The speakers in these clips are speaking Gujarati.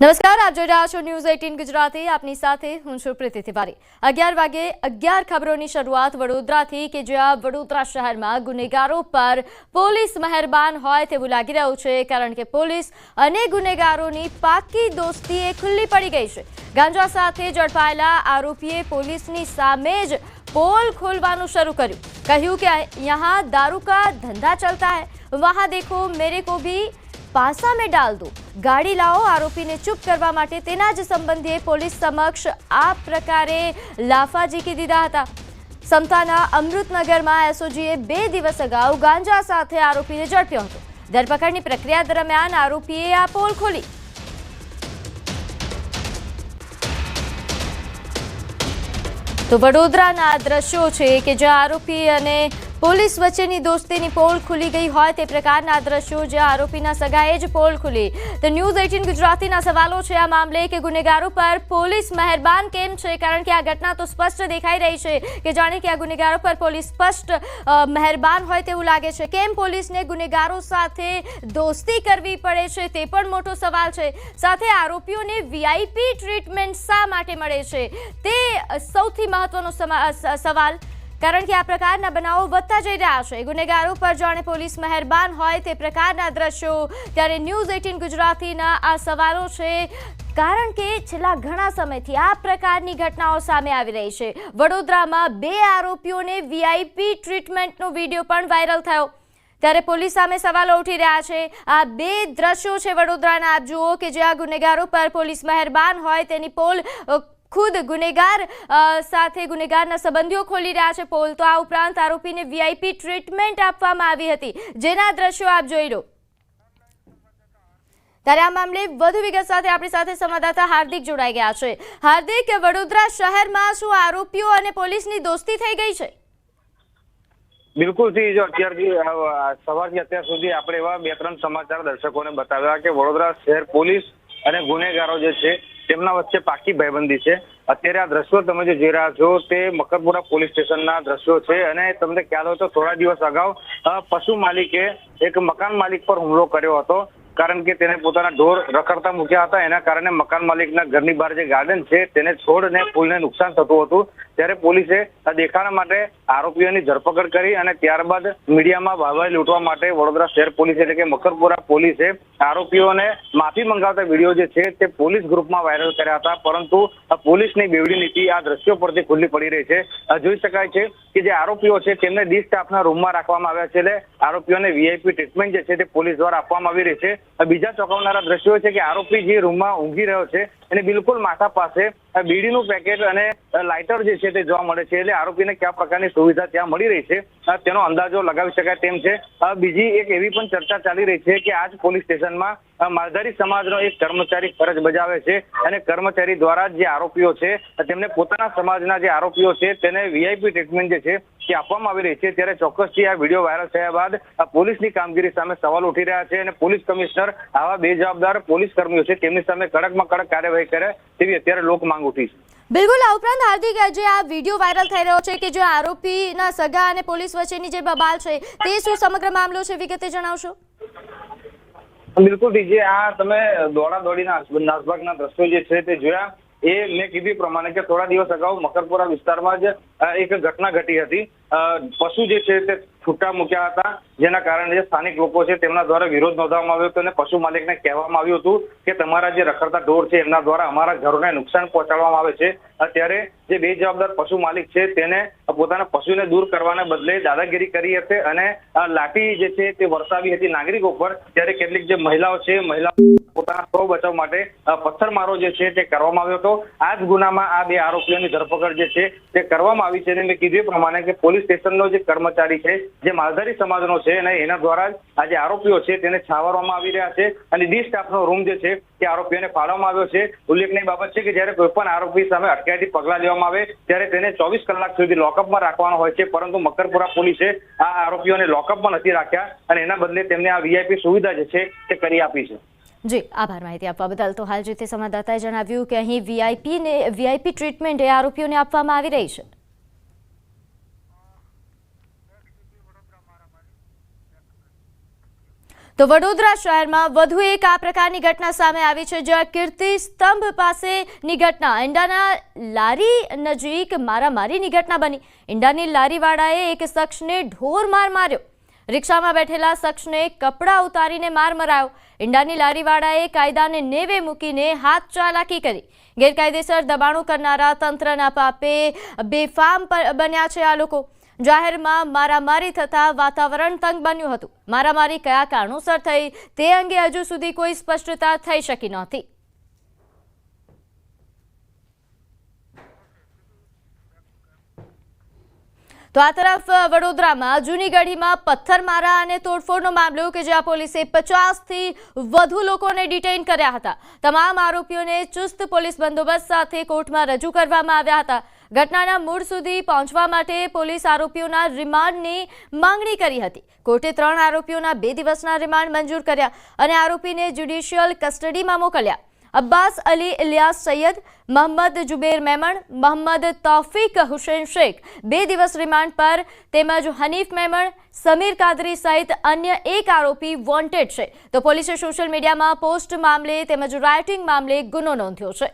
નમસ્કાર, આપ જોઈ રહ્યા છો ન્યૂઝ 18 ગુજરાતી. આપની સાથે હું છું પ્રીતિ તિવારી. 11 વાગે 11 ખબરોની શરૂઆત વડોદરાથી કે જ્યાં વડોદરા શહેરમાં ગુનેગારો પર પોલીસ મહેરબાન હોય તેવું લાગી રહ્યું છે, કારણ કે પોલીસ અને ગુનેગારોની પાકી દોસ્તી ખુલ્લી પડી ગઈ છે. ગાંજા સાથે ઝડપાયેલા આરોપીએ પોલીસની સામે જ પોલ ખોલવાનું શરૂ કર્યું. કહ્યું કે यहाँ दारू का धंधा चलता है, वहाँ देखो मेरे को भी पासा में डाल दो, गाड़ी लाओ. आरोपीने चुप કરવા માટે તેના જ સંબંધીએ પોલીસ સમક્ષ આ પ્રકારે લાફાઝીકી દીધા હતા. સમતાના અમૃતનગરમાં એસઓજીએ 2 દિવસ અગાઉ ગાંજા સાથે આરોપીને ઝડપ્યો હતો. ધરપકડની પ્રક્રિયા દરમિયાન આરોપીએ આ પોલ ખોલી. તો વડોદરાના દ્રશ્યો છે કે જ્યાં આરોપી અને પોલીસ વચ્ચેની દોસ્તીની પોલ ખુલી ગઈ હોય તે પ્રકારના દ્રશ્યો, જ્યાં આરોપીના સગાએ જ પોલ ખુલી. તો ન્યૂઝ 18 ગુજરાતીના સવાલો છે આ મામલે કે ગુનેગારો પર પોલીસ મહેરબાન કેમ છે, કારણ કે આ ઘટના તો સ્પષ્ટ દેખાઈ રહી છે કે જાણે કે આ ગુનેગારો પર પોલીસ સ્પષ્ટ મહેરબાન હોય તેવું લાગે છે. કેમ પોલીસને ગુનેગારો સાથે દોસ્તી કરવી પડે છે તે પણ મોટો સવાલ છે. સાથે આરોપીઓને વીઆઈપી ટ્રીટમેન્ટ શા માટે મળે છે તે સૌથી મહત્વનો સવાલ, કારણ કે આ પ્રકારના બનાવો વધતા જઈ રહ્યા છે. ગુનેગારો પર જાણે પોલીસ મહેરબાન હોય તે પ્રકારના દ્રશ્યો. ત્યારે ન્યૂઝ 18 ગુજરાતીના આ સવાલો છે, કારણ કે છેલ્લા ઘણા સમયથી આ પ્રકારની ઘટનાઓ સામે આવી રહી છે. વડોદરામાં 2 આરોપીઓને વીઆઈપી ટ્રીટમેન્ટનો વિડીયો પણ વાયરલ થયો. ત્યારે પોલીસ સામે સવાલો ઉઠી રહ્યા છે. આ 2 દ્રશ્યો છે વડોદરાના, આપ જુઓ કે જ્યાં ગુનેગારો પર પોલીસ મહેરબાન હોય તેની પોલ ખુદ ગુનેગાર સાથે ગુનેગારના સંબંધીઓ ખોલી રહ્યા છે પોલ. તો આ ઉપરાંત આરોપીને વીઆઈપી ટ્રીટમેન્ટ આપવામાં આવી હતી, જેના દ્રશ્યો આપ જોઈ લો. ત્યારે આ મામલે વધુ વિગત સાથે આપણી સાથે સંવાદદાતા હાર્દિક જોડાઈ ગયા છે. હાર્દિક, વડોદરા શહેરમાં શું આરોપીઓ અને પોલીસની દોસ્તી થઈ ગઈ છે? બિલકુલ થી જો અત્યારથી સવારથી અત્યાર સુધી આપણે એવા 2-3 સમાચાર દર્શકોને બતાવ્યા કે વડોદરા શહેર પોલીસ અને ગુનેગારો જે છે તેમના વચ્ચે પાકી ભાઈબંધી છે. અત્યારે આ દ્રશ્યો તમે જે જોઈ રહ્યા છો તે મકરપુરા પોલીસ સ્ટેશનના દ્રશ્યો છે. અને તમને ખ્યાલ હોય તો થોડા દિવસ અગાઉ પશુ માલિકે એક મકાન માલિક પર હુમલો કર્યો હતો, કારણ કે તેને પોતાના ઢોર રખડતા મૂક્યા હતા. એના કારણે મકાન માલિકના ઘરની બહાર જે ગાર્ડન છે તેને છોડ અને ફૂલને નુકસાન થતું હતું. ત્યારે પોલીસે આ દેખાડા માટે આરોપીઓની ધરપકડ કરી અને ત્યારબાદ મીડિયામાં વાહવાહી લૂંટવા માટે વડોદરા શહેર પોલીસ એટલે કે મકરપુરા પોલીસે આરોપીઓને માફી મંગાવતા વિડીયો જે છે તે પોલીસ ગ્રુપમાં વાયરલ કર્યા હતા. પરંતુ પોલીસની બેવડી નીતિ આ દ્રશ્યો પરથી ખુલ્લી પડી રહી છે. જોઈ શકાય છે કે જે આરોપીઓ છે તેમને ડી સ્ટાફના રૂમમાં રાખવામાં આવ્યા છે. એટલે આરોપીઓને વીઆઈપી ટ્રીટમેન્ટ જે છે તે પોલીસ દ્વારા આપવામાં આવી રહી છે. બીજા ચોંકાવનારા દ્રશ્યો છે કે આરોપી જે રૂમમાં ઊંઘી રહ્યો છે અને બિલકુલ માથા પાસે બીડીનું પેકેટ અને લાઇટર જે છે તે જોવા મળે છે. એટલે આરોપીને કયા પ્રકારની સુવિધા ત્યાં મળી રહી છે તેનો અંદાજો લગાવી શકાય તેમ છે. બીજી એક એવી પણ ચર્ચા ચાલી રહી છે કે આજ પોલીસ સ્ટેશનમાં માલધારી સમાજનો એક કર્મચારી ફરજ બજાવે છે અને કર્મચારી દ્વારા જે આરોપીઓ છે તેમને પોતાના સમાજના જે આરોપીઓ છે તેને વીઆઈપી ટ્રીટમેન્ટ જે છે તે આપવામાં આવી રહી છે. ત્યારે ચોક્કસથી આ વિડીયો વાયરલ થયા બાદ પોલીસની કામગીરી સામે સવાલ ઉઠી રહ્યા છે અને પોલીસ કમિશનર આવા બેજવાબદાર પોલીસ કર્મીઓ છે તેમની સામે કડકમાં કડક કાર્યવાહી કરે તેવી અત્યારે લોક માંગ ઉઠી છે. બિલકુલ. આ ઉપરાંત હાર્દિક, જે આ વિડીયો વાયરલ થઈ રહ્યો છે કે જે આરોપીના સગા અને પોલીસ વચ્ચેની જે બબાલ છે તે શું સમગ્ર મામલો છે, વિગતે જણાવશો? બિલકુલ, જે આ તમે દોડાદોડીના નાસભાગના દ્રશ્યો જે છે તે જોયા, એ મેં કીધું પ્રમાણે કે થોડા દિવસ અગાઉ મકરપુરા વિસ્તારમાં જ એક ઘટના ઘટી હતી. પશુ જે છે તે છૂટા મૂક્યા હતા, જેના કારણે જે સ્થાનિક લોકો છે તેમના દ્વારા વિરોધ નોંધવામાં આવ્યો હતો અને પશુ માલિકને કહેવામાં આવ્યું હતું કે તમારા જે રખડતા ઢોર છે એમના દ્વારા અમારા ઘરોને નુકસાન પહોંચાડવામાં આવે છે. અત્યારે જે બેજવાબદાર પશુ માલિક છે તેને પોતાના પશુને દૂર કરવાને બદલે દાદાગીરી કરી હતી અને લાઠી જે છે તે વરસાવી હતી નાગરિકો પર. ત્યારે કેટલીક જે મહિલાઓ છે પોતાના સ્વ બચાવ માટે પથ્થરમારો જે છે તે કરવામાં આવ્યો હતો. આ જ ગુનામાં આ 2 આરોપીઓની ધરપકડ જે છે તે કરવામાં આવી છે. અને મેં કીધું પ્રમાણે કે પોલીસ સ્ટેશનનો જે કર્મચારી છે જે માલધારી સમાજનો છે અને એના દ્વારા જ આ જે આરોપીઓ છે તેને છાવરવામાં આવી રહ્યા છે અને ડી સ્ટાફનો રૂમ જે છે તે આરોપીઓને ફાળવવામાં આવ્યો છે. ઉલ્લેખનીય બાબત છે કે જ્યારે કોઈ પણ આરોપી સામે અટકાયતી પગલાં લેવામાં આવે ત્યારે તેને 24 કલાક સુધી લોકઅપમાં રાખવાનો હોય છે. પરંતુ મકરપુરા પોલીસે આ આરોપીઓને લોકઅપમાં નથી રાખ્યા અને એના બદલે તેમને આ વીઆઈપી સુવિધા જે છે તે કરી આપી છે. જી, આભાર માહિતી આપવા બદલ. તો હાલ જે તે સંવાદદાતાએ જણાવ્યું કે અહીં વીઆઈપી ટ્રીટમેન્ટ એ આરોપીઓને આપવામાં આવી રહી છે. તો વડોદરા શહેરમાં વધુ એક આ પ્રકારની ઘટના સામે આવી છે, જ્યાં કીર્તિ સ્તંભ પાસેની ઘટના ઈંડાના લારી નજીક મારામારીની ઘટના બની। ઈંડાની લારીવાળાએ એક શખ્સને ઢોર માર માર્યો। રિક્ષામાં બેઠેલા શખ્સને કપડાં ઉતારીને માર મરાયો। ઈંડાની લારીવાળાએ કાયદાને નેવે મૂકીને હાથ ચાલાકી કરી। ગેરકાયદેસર દબાણો કરનારા તંત્રના પાપે બેફામ બન્યા છે આ લોકો। જાહેરમાં મારામારી થતા વાતાવરણ તંગ બન્યું હતું। મારામારી કયા કારણોસર થઈ તે અંગે હજુ સુધી કોઈ સ્પષ્ટતા થઈ શકી નહોતી। તો આ તરફ વડોદરામાં જૂની ગઢીમાં પથ્થરમારા અને તોડફોડનો મામલો કે જ્યાં પોલીસે 50થી વધુ લોકોને ડિટેઇન કર્યા હતા। તમામ આરોપીઓને ચુસ્ત પોલીસ બંદોબસ્ત સાથે કોર્ટમાં રજૂ કરવામાં આવ્યા હતા। ઘટનાના મૂળ સુધી પહોંચવા માટે પોલીસ આરોપીઓના રિમાન્ડની માંગણી કરી હતી। કોર્ટે 3 આરોપીઓના 2 દિવસના રિમાન્ડ મંજૂર કર્યા અને આરોપીને જ્યુડિશિયલ કસ્ટડીમાં મોકલ્યા। અબ્બાસ અલી ઇલિયાસ સૈયદ, મોહમ્મદ જુબેર મેમણ, મોહમ્મદ તૌફીક હુસૈન શેખ 2 દિવસ રિમાન્ડ પર તેમજ હનીફ મેમણ, સમીર કાદરી સહિત અન્ય 1 આરોપી વોન્ટેડ છે। તો પોલીસે સોશિયલ મીડિયામાં પોસ્ટ મામલે તેમજ રાઇટિંગ મામલે ગુનો નોંધ્યો છે।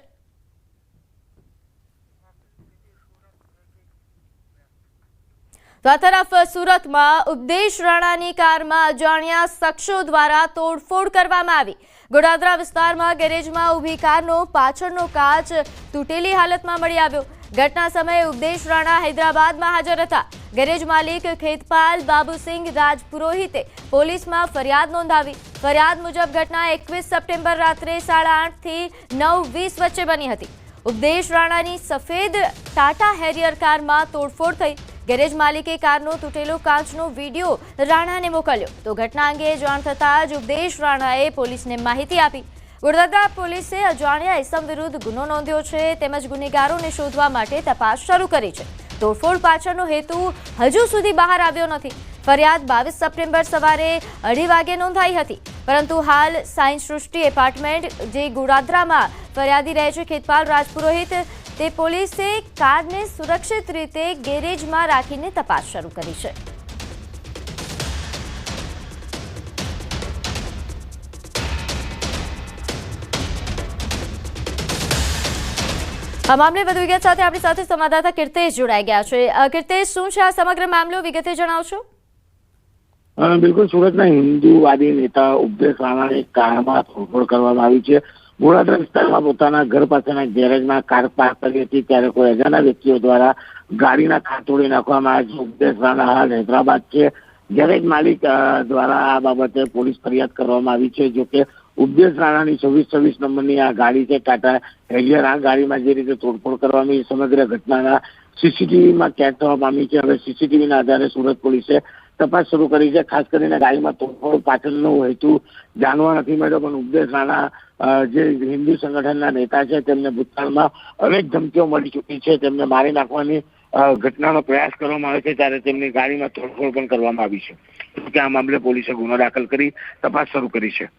તો આ તરફ સુરતમાં ઉપદેશ રાણાની કારમાં અજાણ્યા શખ્સો દ્વારા તોડફોડ કરવામાં આવી। ગોડાદરા વિસ્તારમાં ગેરેજમાં ઊભી કારનો પાછળનો કાચ તૂટેલી હાલતમાં મળી આવ્યો। ઘટના સમયે ઉપદેશ રાણા હૈદરાબાદમાં હાજર હતા। ગેરેજ માલિક ખેતપાલ બાબુસિંહ રાજપુરોહિતે પોલીસમાં ફરિયાદ નોંધાવી। ફરિયાદ મુજબ ઘટના 21 સપ્ટેમ્બર રાત્રે 8:30 થી 9:20 વચ્ચે બની હતી। ઉપદેશ રાણાની સફેદ ટાટા હેરિયર કારમાં તોડફોડ થઈ। ગેરેજ માલિકે કારનો તૂટેલો કાચનો વિડીયો રાણાને મોકલ્યો। તો ઘટના અંગે જાણ થતાં જ ઉપદેશ રાણાએ પોલીસને માહિતી આપી। વડોદરા પોલીસે અજાણ્યા ઇસમ વિરુદ્ધ ગુનો નોંધ્યો છે તેમજ ગુનેગારોને શોધવા માટે તપાસ શરૂ કરી છે। તોડફોડ પાછળનો હેતુ હજુ સુધી બહાર આવ્યો નથી। ફરિયાદ 22 સપ્ટેમ્બર સવારે 2:30 વાગે નોંધાઈ હતી, પરંતુ હાલ સાયન્સ સૃષ્ટિ એપાર્ટમેન્ટ જે ગોડાદરામાં ફરિયાદી રહે છે ખેતપાલ રાજપુરોહિત, તે પોલીસે કારને સુરક્ષિત રીતે ગેરેજમાં રાખીને તપાસ શરૂ કરી છે। આ મામલે વધુ વિગત સાથે આપણી સાથે સંવાદદાતા કીર્તેશ જોડાઈ ગયા છે। કીર્તેશ, શું છે આ સમગ્ર મામલો, વિગતે જણાવશો? બિલકુલ, સુરતના હિન્દુવાદી નેતા ઉપદેશ રાણાની કારમાં તોડફોડ કરવામાં આવી છે। ગોડાદરા વિસ્તારમાં પોતાના ઘર પાસેના ગેરેજમાં કાર પાર્ક કરી હતી ત્યારે કોઈ અજાણ્યા વ્યક્તિઓ દ્વારા ગાડીના કાચ તોડી નાખવામાં આવ્યા છે। ઉપદેશ રાણા હાલ હૈદરાબાદ છે। ગેરેજ માલિક દ્વારા આ બાબતે પોલીસ ફરિયાદ કરવામાં આવી છે। જોકે ઉપદેશ રાણાની 2626 નંબરની આ ગાડી છે ટાટા હેરિયર, આ ગાડીમાં જે રીતે તોડફોડ કરવામાં સમગ્ર ઘટનાના સીસીટીવીમાં કેદ થવા પામી છે। હવે સીસીટીવીના આધારે સુરત પોલીસે તપાસ શરૂ કરી છે। ખાસ કરીને ગાડીમાં તોડફોડ પાછળનો હેતુ જાણવા નથી મળ્યો, પણ ઉપદેશ રાણા જે હિન્દુ સંગઠનના નેતા છે તેમને ભૂતકાળમાં અનેક ધમકીઓ મળી ચૂકી છે। તેમને મારી નાખવાની ઘટનાનો પ્રયાસ કરવામાં આવે છે ત્યારે તેમની ગાડીમાં તોડફોડ પણ કરવામાં આવી છે। આ મામલે પોલીસે ગુનો દાખલ કરી તપાસ શરૂ કરી છે।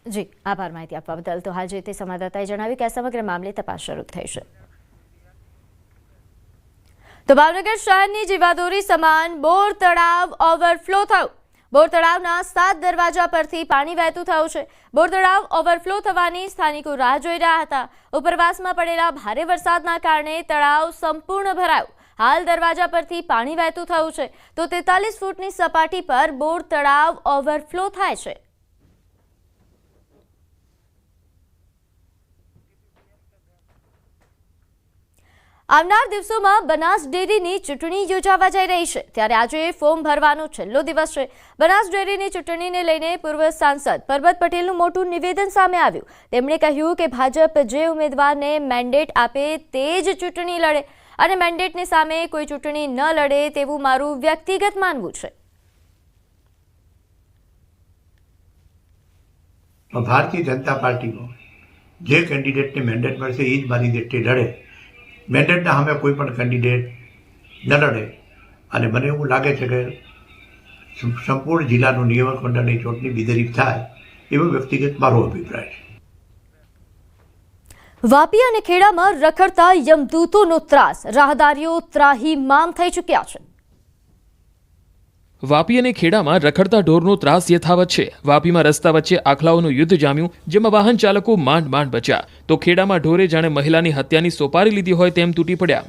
જી, આભાર માહિતી આપવા બદલ। તો હાલ જે તે સંવાદદાતાએ જણાવ્યું કે આ સમગ્ર મામલે તપાસ શરૂ થઈ છે। તો ભાવનગર શહેરની જીવાદોરી સમાન બોર તળાવ ઓવરફ્લો થયું। બોર તળાવના 7 દરવાજા પરથી પાણી વહેતું થયું છે। બોર તળાવ ઓવરફ્લો થવાની સ્થાનિકો રાહ જોઈ રહ્યા હતા। ઉપરવાસમાં પડેલા ભારે વરસાદના કારણે તળાવ સંપૂર્ણ ભરાયું। હાલ દરવાજા પરથી પાણી વહેતું થયું છે, તો 43 ફૂટની સપાટી પર બોર તળાવ ઓવરફ્લો થાય છે। આવનાર દિવસોમાં બનાસ ડેરીની ચૂંટણી યોજાવા જઈ રહી છે, ત્યારે આજે ફોર્મ ભરવાનો છેલ્લો દિવસ છે। બનાસ ડેરીની ચૂંટણીને લઈને પૂર્વ સાંસદ પરબત પટેલનું મોટું નિવેદન સામે આવ્યું। તેમણે કહ્યું કે ભાજપ જે ઉમેદવારને મેન્ડેટ આપે તે જ ચૂંટણી લડે અને મેન્ડેટની સામે કોઈ ચૂંટણી ન લડે તેવું મારું વ્યક્તિગત માનવું છે। ભારતીય જનતા પાર્ટીનો જે કેન્ડિડેટને મેન્ડેટ મળશે એ જ મારી રીતે લડે। મેન્ડેટના સામે કોઈ પણ કેન્ડિડેટ ન લડે અને મને એવું લાગે છે કે સંપૂર્ણ જિલ્લાનું નિયામક મંડળની ચૂંટણી બિનહરીફ થાય એવો વ્યક્તિગત મારો અભિપ્રાય છે। વાપી અને ખેડામાં રખડતા યમદૂતોનો ત્રાસ, રાહદારીઓ ત્રાહીમામ થઈ ચૂક્યા છે। વાપી અને ખેડામાં રખડતા ઢોરનો ત્રાસ યથાવત છે. વાપીમાં રસ્તા વચ્ચે આખલાઓનું યુદ્ધ જામ્યું, જેમાં વાહન ચાલકો માંડ માંડ બચ્યા, તો ખેડામાં ઢોરે જાણે મહિલાની હત્યાની સોપારી લીધી હોય તેમ તૂટી પડ્યા.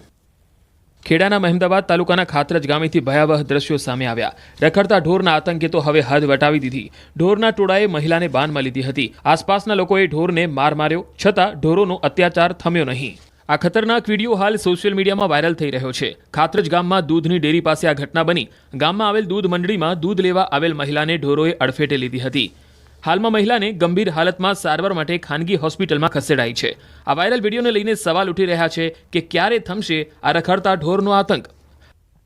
ખેડાના મહેમદાવાદ તાલુકાના ખાતરજ ગામેથી ભયાવહ દ્રશ્યો સામે આવ્યા. રખડતા ઢોરના આતંકે તો હવે હદ વટાવી દીધી. ઢોરના ટોળાએ મહિલાને બાનમાં લીધી હતી. આસપાસના લોકોએ ઢોરને માર માર્યો, છતાં ઢોરોનો અત્યાચાર થમ્યો નહીં. આ ખતરનાક વિડીયો હાલ સોશિયલ મીડિયામાં વાયરલ થઈ રહ્યો છે. ખાતરજ ગામમાં દૂધની ડેરી પાસે આ ઘટના બની. ગામમાં આવેલ દૂધ મંડળીમાં દૂધ લેવા આવેલ મહિલાને ઢોરોએ અડફેટે લીધી હતી. હાલમાં મહિલાને ગંભીર હાલતમાં સારવાર માટે ખાનગી હોસ્પિટલમાં ખસેડાઈ છે. આ વાયરલ વિડીયોને લઈને સવાલ ઉઠી રહ્યા છે કે ક્યારે થમશે આ રખડતા ઢોરનો આતંક.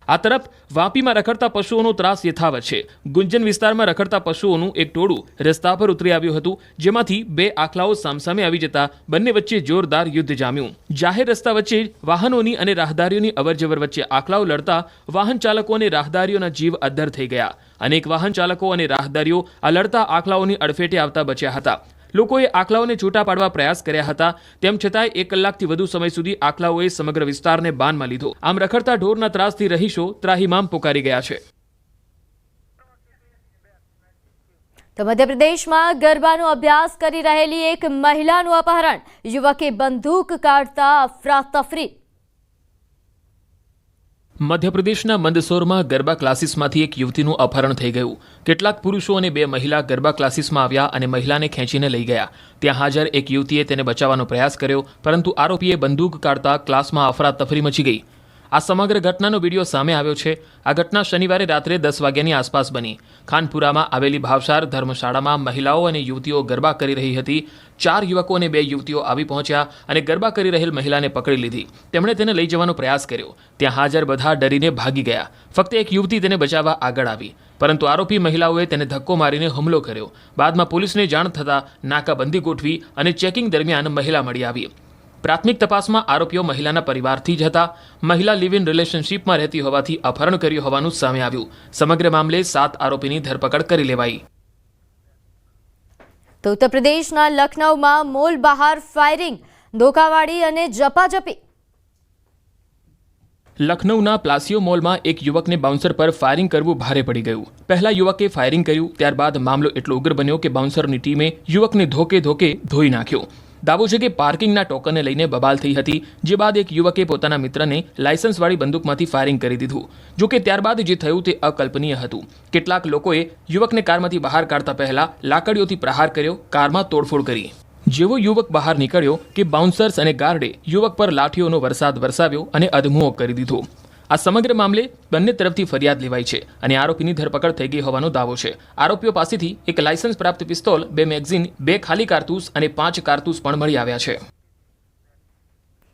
આ તરફ વાપીમાં રખડતા પશુઓનો ત્રાસ યથાવત છે. ગુંજન વિસ્તારમાં રખડતા પશુઓનું એક ટોળું રસ્તા પર ઉતરી આવ્યું હતું, જેમાંથી બે આખલાઓ સામસામે આવી જતા બંને વચ્ચે જોરદાર યુદ્ધ જામ્યું. જાહેર રસ્તા વચ્ચે વાહનોની અને રાહદારીઓની અવરજવર વચ્ચે આખલાઓ લડતા વાહન ચાલકો અને રાહદારીઓના જીવ અદ્ધર થઈ ગયા. અનેક વાહન ચાલકો અને રાહદારીઓ આ લડતા આખલાઓની અડફેટે આવતા બચ્યા હતા. લોકોએ આખલાઓને છૂટા પાડવા પ્રયાસ કર્યા હતા, તેમ છતાંય 1 કલાકથી વધુ સમય સુધી આખલાઓએ સમગ્ર વિસ્તારને બાનમાં લીધો. આમ રખડતા ઢોરના ત્રાસથી રહીશો ત્રાહિમામ પોકારી ગયા છે. તો મધ્યપ્રદેશમાં ગરબાનો અભ્યાસ કરી રહેલી એક મહિલાનું અપહરણ, યુવકે બંદૂક કાઢતા અફરાતફરી. મધ્યપ્રદેશના મંદસૌરમાં ગરબા ક્લાસીસમાંથી એક યુવતીનું અપહરણ થઈ ગયું. કેટલાક પુરુષો અને 2 મહિલા ગરબા ક્લાસીસમાં આવ્યા અને મહિલાને ખેંચીને લઈ ગયા. ત્યાં હાજર એક યુવતીએ તેને બચાવવાનો પ્રયાસ કર્યો, પરંતુ આરોપીએ બંદૂક કાઢતા ક્લાસમાં અફરાતફરી મચી ગઈ. આ સમગ્ર ઘટનાનો વિડીયો સામે આવ્યો છે. આ ઘટના શનિવારે રાત્રે 10 વાગ્યાની આસપાસ બની. ખાનપુરામાં આવેલી ભાવસાર ધર્મશાળામાં મહિલાઓ અને યુવતીઓ ગરબા કરી રહી હતી. 4 યુવકો અને 2 યુવતીઓ આવી પહોંચ્યા અને ગરબા કરી રહેલ મહિલાને પકડી લીધી. તેમણે તેને લઈ જવાનો પ્રયાસ કર્યો. ત્યાં હાજર બધા ડરીને ભાગી ગયા. ફક્ત એક યુવતી તેને બચાવવા આગળ આવી, પરંતુ આરોપી મહિલાઓએ તેને ધક્કો મારીને હુમલો કર્યો. બાદમાં પોલીસને જાણ થતાં નાકાબંધી ગોઠવી અને ચેકિંગ દરમિયાન મહિલા મળી આવી. પ્રાથમિક તપાસમાં આરોપીઓ મહિલાના પરિવારથી જ હતા. મહિલા લિવ ઇન રિલેશનશીપમાં રહેતી હોવાથી અપહરણ કર્યું હોવાનું સામે આવ્યું. સમગ્ર મામલે 7 આરોપીની ધરપકડ કરી લેવાઈ. તો ઉત્તર પ્રદેશના લખનૌમાં મોલ બહાર ફાયરિંગ, ધોકાવાળી અને ઝપાઝપી. લખનૌના પ્લાસિયો મોલમાં એક યુવકને બાઉન્સર પર ફાયરિંગ કરવું ભારે પડી ગયું. પહેલા યુવકે ફાયરિંગ કર્યું, ત્યારબાદ મામલો એટલો ઉગ્ર બન્યો કે બાઉન્સરની ટીમે યુવકને ધોકે ધોઈ નાખ્યો. દાવો છે કે પાર્કિંગના ટોકનને લઈને બબાલ થઈ હતી, જે બાદ એક યુવકે પોતાના મિત્રને લાયસન્સવાળી બંદૂકમાંથી ફાયરિંગ કરી દીધું. જોકે ત્યારબાદ જે થયું તે અકલ્પનીય હતું. કેટલાક લોકોએ યુવકને કારમાંથી બહાર કાઢતા પહેલા લાકડીઓથી પ્રહાર કર્યો, કારમાં તોડફોડ કરી. જેવો યુવક બહાર નીકળ્યો કે બાઉન્સર્સ અને ગાર્ડે યુવક પર લાઠીઓનો વરસાદ વરસાવ્યો અને અધમુઓ કરી દીધો. આ સમગ્ર મામલે બંને તરફથી ફરિયાદ લેવાઈ છે અને આરોપીની ધરપકડ થઈ ગઈ હોવાનો દાવો છે. આરોપીઓ પાસેથી એક લાયસન્સ પ્રાપ્ત પિસ્તોલ, 2 મેગઝીન, 2 ખાલી કારતૂસ અને 5 કારતૂસ પણ મળી આવ્યા છે.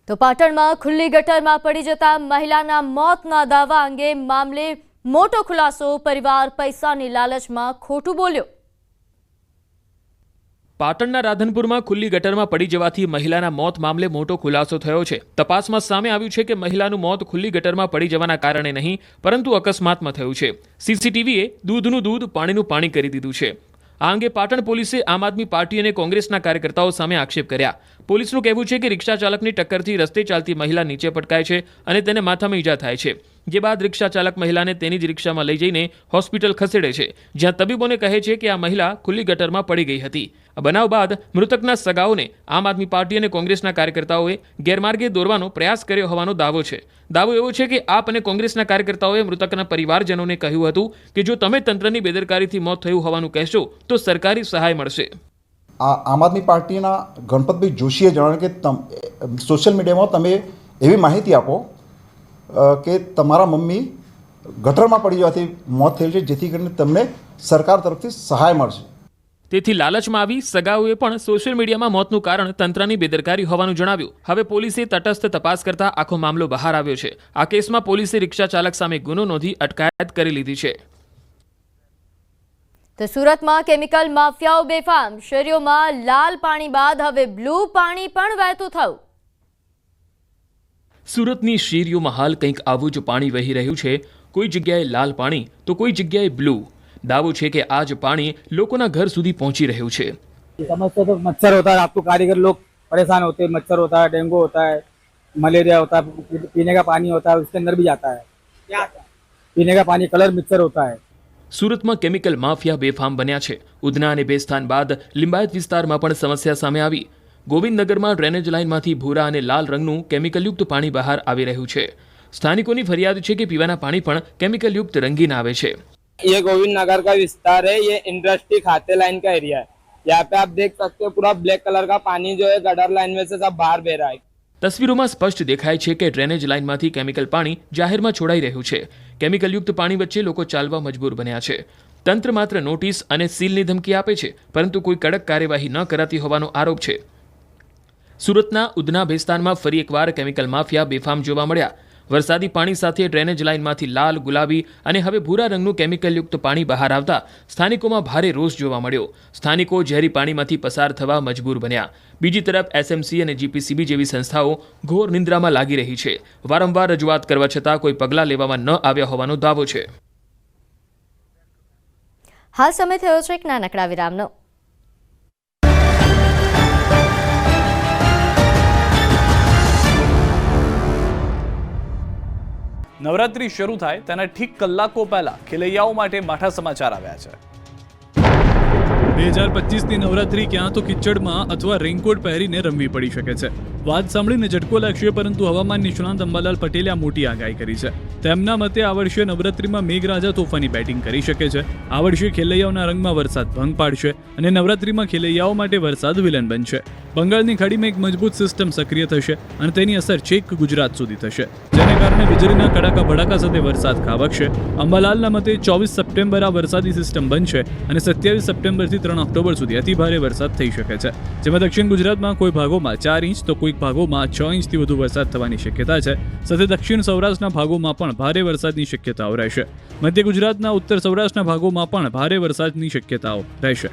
તો પાટણમાં ખુલ્લી ગટરમાં પડી જતા મહિલાના મોતના દાવા અંગે મામલે મોટો ખુલાસો. પરિવાર પૈસાની લાલચમાં ખોટું બોલ્યો. પાટણના રાધનપુરમાં ખુલ્લી ગટરમાં પડી જવાથી મહિલાના મોત મામલે મોટો ખુલાસો થયો છે. તપાસમાં સામે આવ્યું છે કે મહિલાનું મોત ખુલ્લી ગટરમાં પડી જવાના કારણે નહીં, પરંતુ અકસ્માતમાં થયું છે. સીસીટીવીએ દૂધનું દૂધ, પાણીનું પાણી કરી દીધું છે. આ અંગે પાટણ પોલીસે આમ આદમી પાર્ટી અને કોંગ્રેસના કાર્યકર્તાઓ સામે આક્ષેપ કર્યા. પોલીસનું કહેવું છે કે રિક્ષા ચાલકની ટક્કરથી રસ્તે ચાલતી મહિલા નીચે પટકાય છે અને તેને માથામાં ઈજા થાય છે. જે બાદ રિક્ષા ચાલક મહિલાને તેની જ રિક્ષામાં લઈ જઈને હોસ્પિટલ ખસેડે છે, જ્યાં તબીબોને કહે છે કે આ મહિલા ખુલ્લી ગટરમાં પડી ગઈ હતી. આ બનાવ બાદ મૃતકના સગાઓને આમ આદમી પાર્ટી અને કોંગ્રેસના કાર્યકર્તાઓએ ગેરમાર્ગે દોરવાનો પ્રયાસ કર્યો હોવાનો દાવો છે. દાવો એવો છે કે આપ અને કોંગ્રેસના કાર્યકર્તાઓએ મૃતકના પરિવારજનોને કહ્યું હતું કે જો તમે તંત્રની બેદરકારીથી મોત થયું હોવાનું કહેશો તો સરકારી સહાય મળશે. આમ આદમી પાર્ટીના ગણપતભાઈ જોશીએ જણાવ્યું કે સોશિયલ મીડિયામાં તમે એવી માહિતી આપો કે તમારા મમ્મી ગટરમાં પડી જવાથી મોત થયેલ છે, જેથી કરીને તમને સરકાર તરફથી સહાય મળશે. તેથી લાલચમાં આવી સગાઓએ પણ સોશિયલ મીડિયામાં મોતનું કારણ તંત્રની બેદરકારી હોવાનું જણાવ્યું. હવે પોલીસે તટસ્થ તપાસ કરતા આખો મામલો બહાર આવ્યો છે. આ કેસમાં પોલીસે રિક્ષા ચાલક સામે ગુનો નોંધી અટકાયત કરી લીધી છે. તો સુરતમાં કેમિકલ માફિયાઓ બેફામ. શેરીઓમાં લાલ પાણી બાદ હવે બ્લુ પાણી પણ વહેતું થયું. સુરતની શેરીઓમાં હાલ કંઈક આવું જ પાણી વહી રહ્યું છે. કોઈ જગ્યાએ લાલ પાણી તો કોઈ જગ્યાએ બ્લુ. दावो है कि आज पानी लोगों घर सुधी पहुंची रह्यु छे। समस्या तो मच्छर होता है, आपको कारीगर लोग परेशान होते हैं, मच्छर होता है, डेंगू होता है, मलेरिया होता है, पीने का पानी होता है उसके अंदर भी जाता है, पीने का पानी कलर मिक्सर होता है। સુરતમાં કેમિકલ માફિયા બેફામ બન્યા છે. ઉધના અને બેસ્તાન બાદ લિંબાયત વિસ્તારમાં પણ સમસ્યા સામે આવી. ગોવિંદનગરમાં ડ્રેનેજ લાઇનમાંથી ભૂરા અને લાલ રંગનું કેમિકલયુક્ત પાણી બહાર આવી રહ્યું છે. સ્થાનિકોની ફરિયાદ છે કે પીવાના પાણી પણ કેમિકલયુક્ત રંગીન આવે છે. ये गोविंद नगर का विस्तार है, ये इंडस्ट्री खाते लाइन का एरिया है। यहाँ पे आप देख सकते हो पूरा ब्लैक कलर का पानी जो है गटर लाइन में से सब बाहर बह रहा है। તસવીરોમાં સ્પષ્ટ દેખાય છે કે ડ્રેનેજ લાઇનમાંથી કેમિકલ પાણી જાહેરમાં છોડાઈ રહ્યું છે. કેમિકલયુક્ત પાણી વચ્ચે લોકો ચાલવા મજબૂર બન્યા છે. તંત્ર માત્ર નોટિસ અને સીલની ધમકી આપે છે, પરંતુ કોઈ કડક કાર્યવાહી ન કરાતી હોવાનો આરોપ છે. સુરતના ઉધના બેસ્તાનમાં ફરી એકવાર કેમિકલ માફિયા બેફામ જોવા મળ્યા. વરસાદી પાણી સાથે ડ્રેનેજ લાઇનમાંથી લાલ, ગુલાબી અને હવે ભૂરા રંગનું કેમિકલયુક્ત પાણી બહાર આવતા સ્થાનિકોમાં ભારે રોષ જોવા મળ્યો. સ્થાનિકો ઝેરી પાણીમાંથી પસાર થવા મજબૂર બન્યા. બીજી તરફ એસએમસી અને જીપીસીબી જેવી સંસ્થાઓ ઘોર નિંદ્રામાં લાગી રહી છે. વારંવાર રજૂઆત કરવા છતાં કોઈ પગલાં લેવામાં ન આવ્યા હોવાનો દાવો છે. હાલ સમય થયો છે એક નાનકડા વિરામનો. નવરાત્રી શરૂ થાય તેના ઠીક કલાકો પહેલા ખેલૈયાઓ માટે માઠા સમાચાર આવ્યા છે. 2025ની નવરાત્રી ક્યાં તો કિચડમાં અથવા રેઇનકોટ પહેરીને રમવી પડી શકે છે. વાત સાંભળીને ઝટકો લાગશે, પરંતુ હવામાન નિષ્ણાંત અંબાલાલ પટેલે આ મોટી આગાહી કરી છે. તેમના મતે આ વર્ષે નવરાત્રીમાં મેઘરાજા તોફાની બેટિંગ કરી શકે છે. આ વર્ષે ખેલૈયાઓના રંગમાં વરસાદ ભંગ પાડશે અને નવરાત્રીમાં ખેલૈયાઓ માટે વરસાદ વિલન બનશે. બંગાળની ખાડીમાં એક મજબૂત સિસ્ટમ સક્રિય થશે અને તેની અસર છેક ગુજરાત સુધી થશે, જેને કારણે વીજળીના કડાકા ભડાકા સાથે વરસાદ ખાબકશે. અંબાલાલના મતે 24 સપ્ટેમ્બર આ વરસાદી સિસ્ટમ બનશે અને 27 સપ્ટેમ્બરથી 3 ઓક્ટોબર સુધી અતિભારે વરસાદ થઈ શકે છે, જેમાં દક્ષિણ ગુજરાતમાં કોઈ ભાગોમાં 4 ઇંચ તો કોઈક ભાગોમાં 6 ઇંચથી વધુ વરસાદ થવાની શક્યતા છે. સાથે દક્ષિણ સૌરાષ્ટ્રના ભાગોમાં પણ ભારે વરસાદની શક્યતાઓ રહેશે. મધ્ય ગુજરાતના ઉત્તર સૌરાષ્ટ્રના ભાગોમાં પણ ભારે વરસાદની શક્યતાઓ રહેશે.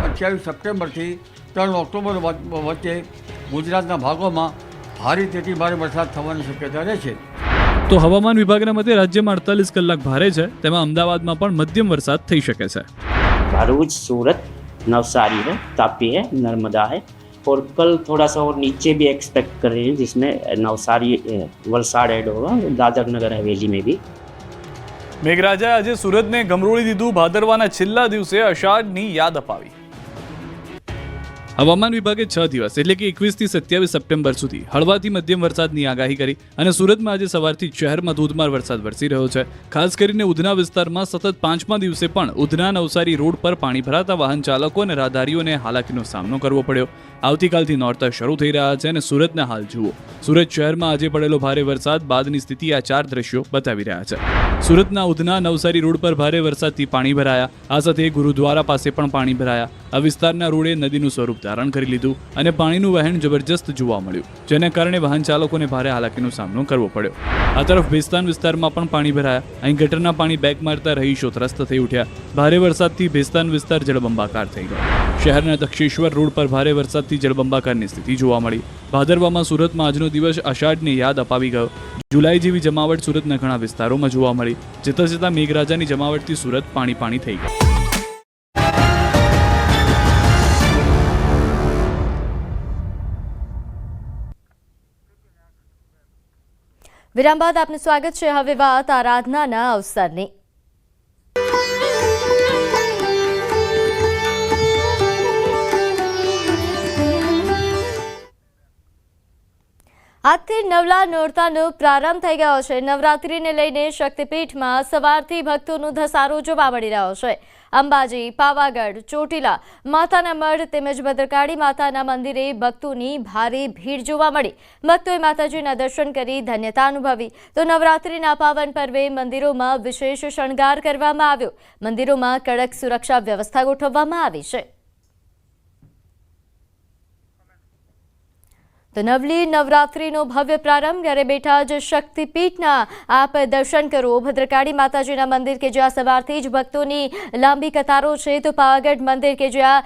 28 સપ્ટેમ્બરથી 3 ઓક્ટોબર વચ્ચે ગુજરાતના ભાગોમાં ભારેથી ભારે વરસાદ થવાની શક્યતા રહેશે. તો હવામાન વિભાગના મતે રાજ્યમાં 48 કલાક ભારે છે, તેમાં અમદાવાદમાં પણ મધ્યમ વરસાદ થઈ શકે છે. भरूच, सूरत, नवसारी है, तापी है, नर्मदा है और कल थोड़ा सा और नीचे भी एक्सपेक्ट कर रहे हैं, जिसमें नवसारी वलसाड ऐड होगा, दादर नगर हवेली में भी. મેઘરાજાએ આજે સુરતને ગમરોળી દીધું. ભાદરવાના છેલ્લા દિવસે અષાઢની યાદ અપાવી. હવામાન વિભાગે 6 દિવસ એટલે કે 21 થી 27 સપ્ટેમ્બર સુધી હળવાથી મધ્યમ વરસાદની આગાહી કરી અને સુરતમાં આજે સવારથી શહેરમાં ધોધમાર વરસાદ વરસી રહ્યો છે. ખાસ કરીને ઉધના વિસ્તારમાં સતત 5મા દિવસે પણ ઉધના નવસારી રોડ પર પાણી ભરાતા વાહન ચાલકો અને રાહદારીઓને હાલાકીનો સામનો કરવો પડ્યો. આવતીકાલથી નોરતા શરૂ થઈ રહ્યા છે અને સુરતના હાલ જુઓ. સુરત શહેરમાં આજે પડેલો ભારે વરસાદ બાદની સ્થિતિ આ 4 દ્રશ્યો બતાવી રહ્યા છે. સુરતના ઉધના નવસારી રોડ પર ભારે વરસાદથી પાણી ભરાયા. આ સાથે ગુરુદ્વારા પાસે પણ પાણી ભરાયા. આ વિસ્તારના રોડે નદીનું સ્વરૂપ ધારણ કરી લીધું અને પાણીનું વહેણ જબરજસ્ત જોવા મળ્યું, જેના કારણે વાહન ચાલકોને ભારે હાલાકીનો સામનો કરવો પડ્યો. આ તરફ ભેસ્તાન વિસ્તારમાં પણ પાણી ભરાયા. અહીં ગટરના પાણી બેક મારતા રહીશો ત્રસ્ત થઈ ઉઠ્યા. ભારે વરસાદથી ભેસ્તાન વિસ્તાર જળબંબાકાર થઈ ગયો. શહેરના દક્ષેશ્વર રોડ પર ભારે વરસાદથી જળબંબાકારની સ્થિતિ જોવા મળી. ભાદરવામાં સુરતમાં આજનો દિવસ અષાઢની યાદ અપાવી ગયો. જુલાઈ જેવી જમાવટ સુરતના ઘણા વિસ્તારોમાં જોવા મળી. જતાં જતાં મેઘરાજાની જમાવટથી સુરત પાણી પાણી થઈ ગયું. વિરામ બાદ આપનું સ્વાગત છે. હવે વાત આરાધનાના અવસરની. આજથી નવલા નોરતાનો પ્રારંભ થઈ ગયો છે. નવરાત્રીને લઈને શક્તિપીઠમાં સવારથી ભક્તોનો ધસારો જોવા મળી રહ્યો છે. અંબાજી, પાવાગઢ, ચોટીલા, માતાના મઢ તેમજ ભદ્રકાળી માતાના મંદિરે ભક્તોની ભારે ભીડ જોવા મળી. ભક્તોએ માતાજીના દર્શન કરી ધન્યતા અનુભવી. તો નવરાત્રીના પાવન પર્વે મંદિરોમાં વિશેષ શણગાર કરવામાં આવ્યો. મંદિરોમાં કડક સુરક્ષા વ્યવસ્થા ગોઠવવામાં આવી છે. તો નવલી નવરાત્રીનો ભવ્ય પ્રારંભ ઘરે બેઠા જ શક્તિપીઠના આપ દર્શન કરો. ભદ્રકાળી માતાજીના મંદિર કે જ્યાં સવારથી જ ભક્તોની લાંબી કતારો છે, તો પાવાગઢ મંદિર કે જ્યાં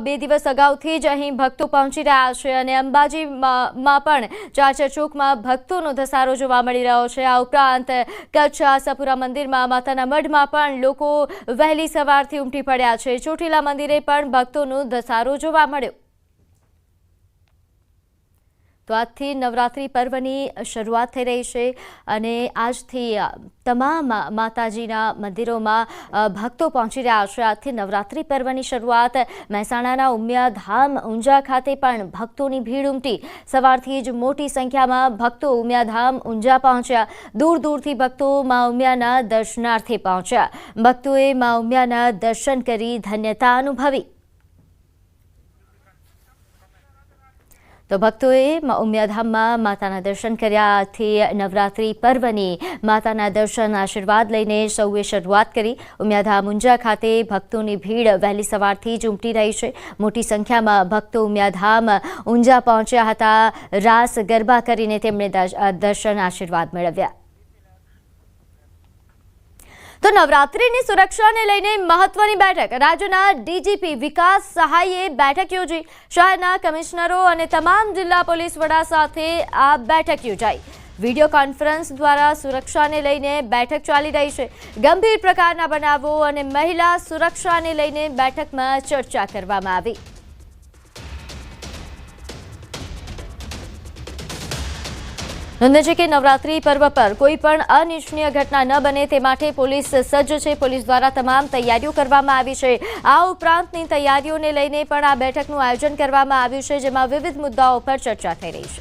2 દિવસ અગાઉથી જ અહીં ભક્તો પહોંચી રહ્યા છે અને અંબાજીમાં પણ ચાચર ચોકમાં ભક્તોનો ધસારો જોવા મળી રહ્યો છે. આ ઉપરાંત કચ્છ આશાપુરા મંદિરમાં માતાના મઢમાં પણ લોકો વહેલી સવારથી ઉમટી પડ્યા છે. ચોટીલા મંદિરે પણ ભક્તોનો ધસારો જોવા મળ્યો. તો આજથી નવરાત્રિ પર્વની શરૂઆત થઈ રહી છે અને આજથી તમામ માતાજીના મંદિરોમાં ભક્તો પહોંચી રહ્યા છે. આજથી નવરાત્રિ પર્વની શરૂઆત. મહેસાણાના ઉમિયાધામ ઊંઝા ખાતે પણ ભક્તોની ભીડ ઉમટી. સવારથી જ મોટી સંખ્યામાં ભક્તો ઉમિયાધામ ઊંઝા પહોંચ્યા. દૂર દૂરથી ભક્તો મા ઉમિયાના દર્શનાર્થે પહોંચ્યા. ભક્તોએ મા ઉમિયાના દર્શન કરી ધન્યતા અનુભવી. તો ભક્તોએ ઉમિયાધામમાં માતાના દર્શન કર્યાથી નવરાત્રિ પર્વની માતાના દર્શન આશીર્વાદ લઈને સૌએ શરૂઆત કરી. ઉમિયાધામ ઊંઝા ખાતે ભક્તોની ભીડ વહેલી સવારથી જ ઉમટી રહી છે. મોટી સંખ્યામાં ભક્તો ઉમિયાધામ ઊંઝા પહોંચ્યા હતા. રાસ ગરબા કરીને તેમણે દર્શન આશીર્વાદ મેળવ્યા. તો નવરાત્રિની સુરક્ષાને લઈને મહત્વની બેઠક. રાજ્યના ડીજીપી વિકાસ સહાયે બેઠક યોજી. શહેરના કમિશનરો અને તમામ જિલ્લા પોલીસ વડા સાથે આ બેઠક યોજાઈ. વિડીયો કોન્ફરન્સ દ્વારા સુરક્ષાને લઈને બેઠક ચાલી રહી છે. ગંભીર પ્રકારના બનાવો અને મહિલા સુરક્ષાને લઈને બેઠકમાં ચર્ચા કરવામાં આવી. નોંધે છે કે નવરાત્રિ પર્વ પર કોઈ પણ અનિચ્છનીય ઘટના ન બને તે માટે પોલીસ સજ્જ છે. પોલીસ દ્વારા તમામ તૈયારીઓ કરવામાં આવી છે. આ ઉપરાંતની તૈયારીઓને લઈને પણ આ બેઠકનું આયોજન કરવામાં આવ્યું છે, જેમાં વિવિધ મુદ્દાઓ પર ચર્ચા થઈ રહી છે.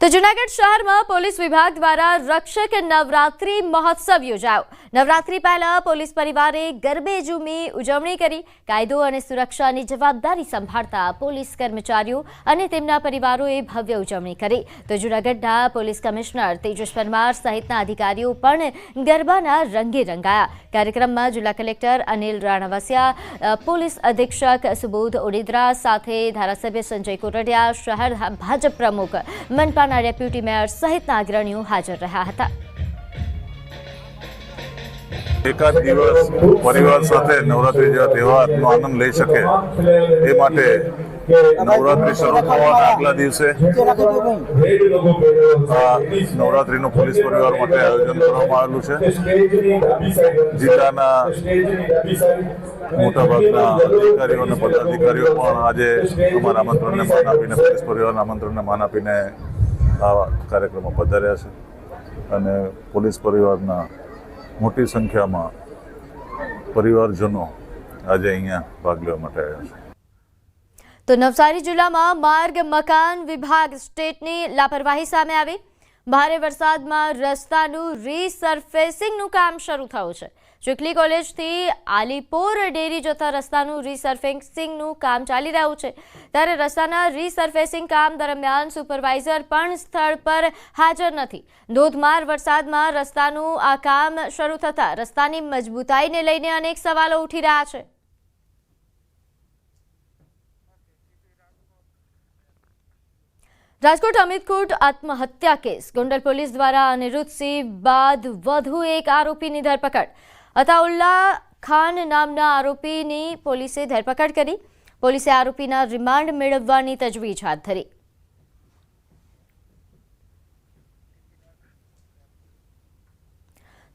તો જૂનાગઢ શહેરમાં પોલીસ વિભાગ દ્વારા રક્ષક નવરાત્રિ મહોત્સવ યોજાયો. નવરાત્રિ પહેલા પોલીસ પરિવારે ગરબે ઝૂમી ઉજવણી કરી. કાયદો અને સુરક્ષાની જવાબદારી સંભાળતા પોલીસ કર્મચારીઓ અને તેમના પરિવારોએ ભવ્ય ઉજવણી કરી. તો જૂનાગઢના પોલીસ કમિશનર તેજસ પરમાર સહિતના અધિકારીઓ પણ ગરબાના રંગે રંગાયા. કાર્યક્રમમાં જિલ્લા કલેક્ટર અનિલ રાણાવસિયા, પોલીસ અધિક્ષક સુબોધ ઓડિદ્રા સાથે ધારાસભ્ય સંજય કોરડિયા, શહેર ભાજપ પ્રમુખ, મનપાના ડેપ્યુટી મેયર સહિતના અગ્રણીઓ હાજર રહ્યા હતા. એકાદ દિવસ પરિવાર સાથે નવરાત્રી જેવા તહેવારનો આનંદ લઈ શકે એ માટે નવરાત્રી શરૂ થવાના આગલા દિવસે નવરાત્રીનું પોલીસ પરિવાર માટે આયોજન કરવામાં આવેલું છે. જિલ્લાના મોટાભાગના અધિકારીઓ અને પદાધિકારીઓ પણ આજે અમારા આમંત્રણને માન આપીને, પોલીસ પરિવારના આમંત્રણને માન આપીને આ કાર્યક્રમમાં પધાર્યા છે અને પોલીસ પરિવારના મોટી સંખ્યામાં પરિવારજનો આજે અહીંયા ભાગ લેવા માટે આવ્યા છે. તો નવસારી જિલ્લામાં માર્ગ મકાન વિભાગ સ્ટેટની લાપરવાહી સામે આવી. ભારે વરસાદમાં રસ્તાનું રીસર્ફેસિંગનું કામ શરૂ થયું છે. ચીખલી કોલેજથી આલીપોર ડેરી જતા રસ્તાનું રીસર્ફેસિંગનું કામ ચાલી રહ્યું છે. ત્યારે રસ્તાના રીસર્ફેસિંગ કામ દરમિયાન સુપરવાઇઝર પણ સ્થળ પર હાજર નથી. ધોધમાર વરસાદમાં રસ્તાનું આ કામ શરૂ થતાં રસ્તાની મજબૂતાઈને લઈને અનેક સવાલો ઉઠી રહ્યા છે. રાજકોટ અમિતકુટ આત્મહત્યા કેસ. ગોંડલ પોલીસ દ્વારા અનિરુદ્ધસિંહ બાદ વધુ એક આરોપીની ધરપકડ. અતાઉલ્લા ખાન નામના આરોપીની પોલીસે ધરપકડ કરી. પોલીસે આરોપીના રિમાન્ડ મેળવવાની તજવીજ હાથ ધરી.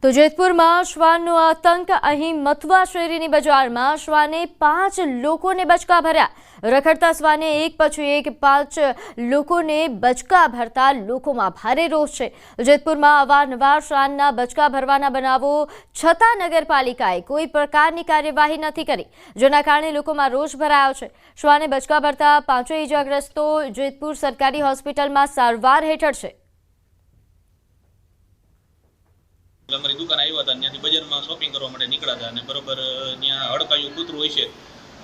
તો જેતપુરમાં શ્વાનનો આતંક. અહીં મથવા શેરીની બજારમાં શ્વાને 5 લોકોને બચકા ભર્યા. રખડતા શ્વાને એક પછી એક 5 લોકોને બચકા ભરતા લોકોમાં ભારે રોષ છે. જેતપુરમાં અવારનવાર શ્વાનના બચકા ભરવાના બનાવો છતાં નગરપાલિકાએ કોઈ પ્રકારની કાર્યવાહી નથી કરી, જેના કારણે લોકોમાં રોષ ભરાયો છે. શ્વાને બચકા ભરતા 5 ઇજાગ્રસ્તો જેતપુર સરકારી હોસ્પિટલમાં સારવાર હેઠળ છે. અમારી દુકાન આવ્યા હતા, ત્યાંથી બજારમાં શોપિંગ કરવા માટે નીકળ્યા હતા અને બરોબર ત્યાં હડકાયું કૂતરું હોય છે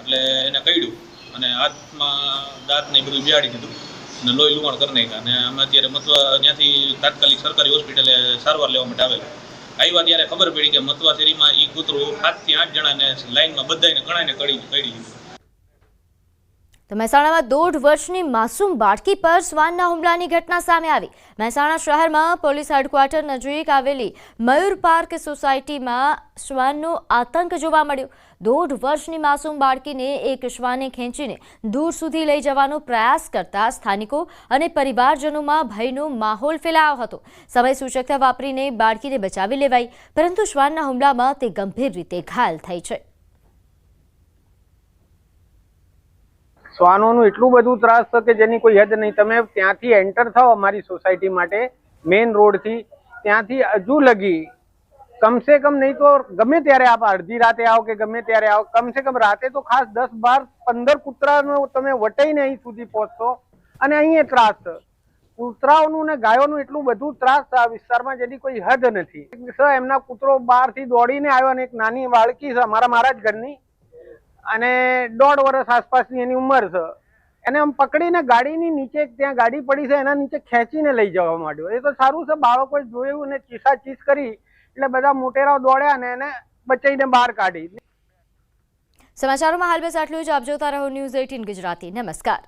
એટલે એને કઈડ્યું અને હાથમાં દાંતને બધું બેહાડી દીધું અને લોહી લુહાણ કરી નાખ્યા. અને અમે અત્યારે મથવા ત્યાંથી તાત્કાલિક સરકારી હોસ્પિટલે સારવાર લેવા માટે આવેલા. આવ્યા ત્યારે ખબર પડી કે મથવા શેરીમાં એ કૂતરું 7 થી 8 જણાને લાઈનમાં બધાને ઘણાને કડી દીધું. તો મહેસાણામાં 1.5 વર્ષની માસૂમ બાળકી પર શ્વાનના હુમલાની ઘટના સામે આવી. મહેસાણા શહેરમાં પોલીસ હેડક્વાર્ટર નજીક આવેલી મયુર પાર્ક સોસાયટીમાં શ્વાનનો આતંક જોવા મળ્યો. 1.5 વર્ષની માસૂમ બાળકીને એક શ્વાને ખેંચીને દૂર સુધી લઈ જવાનો પ્રયાસ કરતા સ્થાનિકો અને પરિવારજનોમાં ભયનો માહોલ ફેલાયો હતો. સમય સૂચકતા વાપરીને બાળકીને બચાવી લેવાઈ, પરંતુ શ્વાનના હુમલામાં તે ગંભીર રીતે ઘાયલ થઈ છે. શ્વાનોનું એટલું બધું ત્રાસ છે કે જેની કોઈ હદ નહીં. તમે ત્યાંથી એન્ટર થાઓ અમારી સોસાયટી માટે મેઇન રોડથી, ત્યાંથી હજુ લગી કમસે કમ નહીં તો ગમે ત્યારે આપ અડધી રાતે આવો કે ગમે ત્યારે આવો, કમસે કમ રાતે તો ખાસ 10, 12, 15 કૂતરાનો તમે વટાઈને અહીં સુધી પહોંચશો. અને અહીં એ ત્રાસ છે કૂતરાઓનું ને ગાયોનું એટલું બધું ત્રાસ છે આ વિસ્તારમાં જેની કોઈ હદ નથી. એમના કૂતરો બહારથી દોડીને આવ્યો અને એક નાની બાળકી છે મારા જ ઘરની અને 1.5 વર્ષ આસપાસની એની ઉંમર છે. એને આમ પકડીને ગાડીની નીચે ત્યાં ગાડી પડી છે એના નીચે ખેંચીને લઈ જવા માંડ્યો. એ તો સારું છે બાળકોએ જોયું ને ચીસાચીસ કરી એટલે બધા મોટેરાઓ દોડ્યા અને એને બચાઈને બહાર કાઢી. સમાચારોમાં હાલ બસ આટલું જ. આપ જોતા રહો ન્યૂઝ 18 ગુજરાતી. નમસ્કાર.